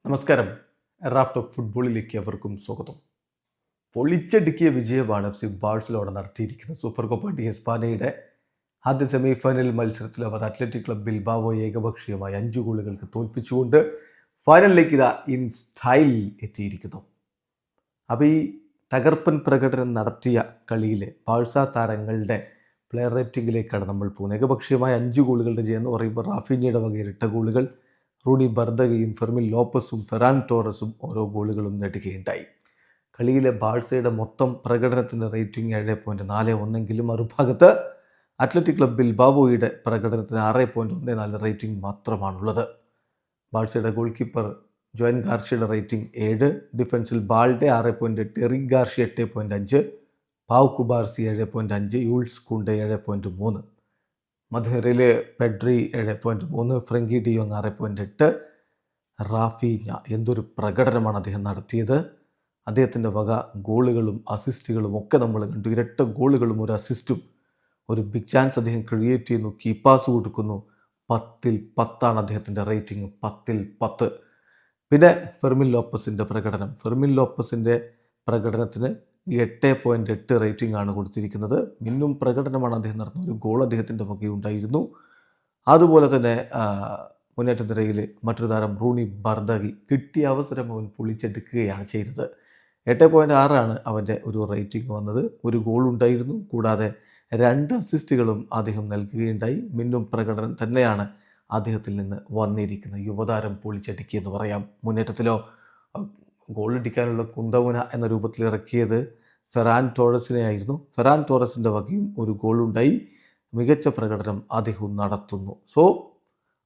നമസ്കാരം. Raf talk ഫുട്ബോളിലേക്ക് അവർക്കും സ്വാഗതം. പൊളിച്ചടുക്കിയ വിജയമാണ് എഫ് സി ബാഴ്സലോണ നടത്തിയിരിക്കുന്നത്. സൂപ്പർ കോപ്പ ഡി എസ്പാനയുടെ ആദ്യ സെമി ഫൈനൽ മത്സരത്തിൽ അവർ അത്ലറ്റിക് ക്ലബ് ബിൽബാവോയെ ഏകപക്ഷീയമായി 5 ഗോളുകൾക്ക് തോൽപ്പിച്ചുകൊണ്ട് ഫൈനലിലേക്ക് ഇൻ സ്റ്റൈൽ എത്തിയിരിക്കുന്നു. അപ്പോൾ ഈ തകർപ്പൻ പ്രകടനം നടത്തിയ കളിയിലെ ബാഴ്സ താരങ്ങളുടെ പ്ലെയർ റേറ്റിംഗിലേക്കാണ് നമ്മൾ പോകുന്നത്. ഏകപക്ഷീയമായ 5 ഗോളുകളുടെ ജയം എന്ന് പറയുമ്പോൾ റാഫിഞ്ഞയുടെ വക ഇരട്ട ഗോളുകൾ, റൂണി ബർദഗയും ഫെർമിൻ ലോപ്പസും ഫെറാൻ ടോറസും ഓരോ ഗോളുകളും നേടുകയുണ്ടായി. കളിയിലെ ബാഴ്സയുടെ മൊത്തം പ്രകടനത്തിൻ്റെ റേറ്റിംഗ് 7.41 മറുഭാഗത്ത് അത്ലറ്റിക് ക്ലബ് ബിൽബാവോയുടെ പ്രകടനത്തിന് 6.14 റേറ്റിംഗ് മാത്രമാണുള്ളത്. ബാഴ്സയുടെ ഗോൾ കീപ്പർ ജോയൻ ഗാർഷ്യയുടെ റേറ്റിംഗ് 7, ഡിഫൻസിൽ Balde 6.8, Eric Garcia 8.5, Pau Cubarsi 7.5, Jules Kounde 7.3, മധ്യനിരയിൽ പെഡ്രി 7.3, ഫ്രങ്കി ഡിയോങ് 6.8. റാഫീഞ്ഞ എന്തൊരു പ്രകടനമാണ് അദ്ദേഹം നടത്തിയത്. അദ്ദേഹത്തിൻ്റെ വക ഗോളുകളും അസിസ്റ്റുകളും ഒക്കെ നമ്മൾ കണ്ടു. ഇരട്ട ഗോളുകളും ഒരു അസിസ്റ്റും, ഒരു ബിഗ് ചാൻസ് അദ്ദേഹം ക്രിയേറ്റ് ചെയ്യുന്നു, കീപ്പാസ് കൊടുക്കുന്നു. 10ൽ 10 അദ്ദേഹത്തിൻ്റെ റേറ്റിംഗ്, 10ൽ 10. പിന്നെ ഫെർമിൻ ലോപ്പസിൻ്റെ പ്രകടനത്തിന് 8.8 റേറ്റിംഗ് ആണ് കൊടുത്തിരിക്കുന്നത്. മിന്നും പ്രകടനമാണ് അദ്ദേഹം നടത്തുന്നത്. ഒരു ഗോൾ അദ്ദേഹത്തിൻ്റെ വകയുണ്ടായിരുന്നു. അതുപോലെ തന്നെ മുന്നേറ്റ നിരയിൽ മറ്റൊരു താരം റൂണി ബർദഗി കിട്ടിയ അവസരം അവൻ പൊളിച്ചെടുക്കുകയാണ് ചെയ്തത്. 8.6 അവൻ്റെ ഒരു റേറ്റിംഗ് വന്നത്. ഒരു ഗോൾ ഉണ്ടായിരുന്നു, കൂടാതെ 2 അസിസ്റ്റുകളും അദ്ദേഹം നൽകുകയുണ്ടായി. മിന്നും പ്രകടനം തന്നെയാണ് അദ്ദേഹത്തിൽ നിന്ന് വന്നിരിക്കുന്നത്. യുവതാരം പൊളിച്ചടുക്കിയെന്ന് പറയാം. മുന്നേറ്റത്തിലോ ഗോളടിക്കാനുള്ള കുന്തവുന എന്ന രൂപത്തിൽ ഇറക്കിയത് ഫെറാൻ ടോറസിനെ ആയിരുന്നു. ഫെറാൻ ടോറസിൻ്റെ വകയും ഒരു ഗോളുണ്ടായി. മികച്ച പ്രകടനം അദ്ദേഹം നടത്തുന്നു. സോ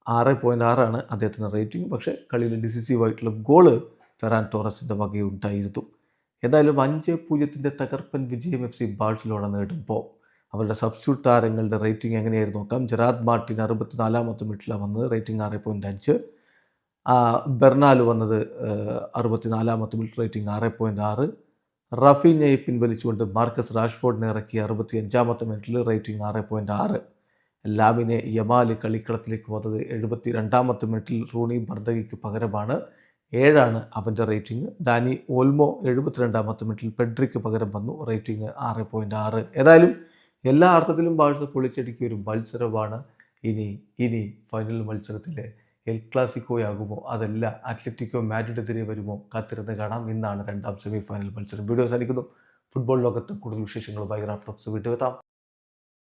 6.6 അദ്ദേഹത്തിൻ്റെ റേറ്റിംഗ്. പക്ഷേ കളിയിൽ ഡിസിസീവായിട്ടുള്ള ഗോള് ഫെറാൻ ടോറസിൻ്റെ വകയുണ്ടായിരുന്നു. എന്തായാലും 5-0 തകർപ്പൻ വിജയം എഫ് സി ബാഴ്സലോണ നേടുമ്പോൾ അവരുടെ സബ്സ്റ്റിറ്റ്യൂട്ട് താരങ്ങളുടെ റേറ്റിംഗ് എങ്ങനെയായിരുന്നു നോക്കാം. ജെറാർഡ് മാർട്ടിൻ 64ാമത്തെ മിനിറ്റിലാണ് വന്നത്, റേറ്റിംഗ് 6.5. ബെർണാൽ വന്നത് 64ാമത്തെ മിനിറ്റ്, റേറ്റിംഗ് 6.6. റാഫീഞ്ഞയെ പിൻവലിച്ചുകൊണ്ട് മാർക്കസ് റാഷ്ഫോർഡിനെ ഇറക്കി 65ാമത്തെ മിനിറ്റിൽ, റേറ്റിംഗ് 6.6. ലാമിനെ യമാൽ കളിക്കളത്തിലേക്ക് വന്നത് 72ാമത്തെ മിനിറ്റിൽ റൂണി ബർദഗയ്ക്ക് പകരമാണ്, 7 അവൻ്റെ റേറ്റിംഗ്. ഡാനി ഓൾമോ 72ാമത്തെ മിനിറ്റിൽ പെഡ്രിക്ക് പകരം വന്നു, റേറ്റിംഗ് 6.6. ഏതായാലും എല്ലാ അർത്ഥത്തിലും ബാഴ്സ പൊളിച്ചടുക്കിയ ഒരു മത്സരമാണ്. ഇനി ഫൈനൽ മത്സരത്തിലെ എൽ ക്ലാസിക്കോയാകുമോ, അതല്ല അത്ലറ്റിക്കോ മാഡ്രിഡിനെതിരെ വരുമോ, കാത്തിരുന്ന് കാണാം. ഇന്നാണ് 2ാം സെമി ഫൈനൽ മത്സരം. വീഡിയോ അവസാനിക്കുന്നു. ഫുട്ബോൾ ലോകത്ത് കൂടുതൽ വിശേഷങ്ങളുമായി റാഫ് ടോക്സ് വീണ്ടും എത്താം.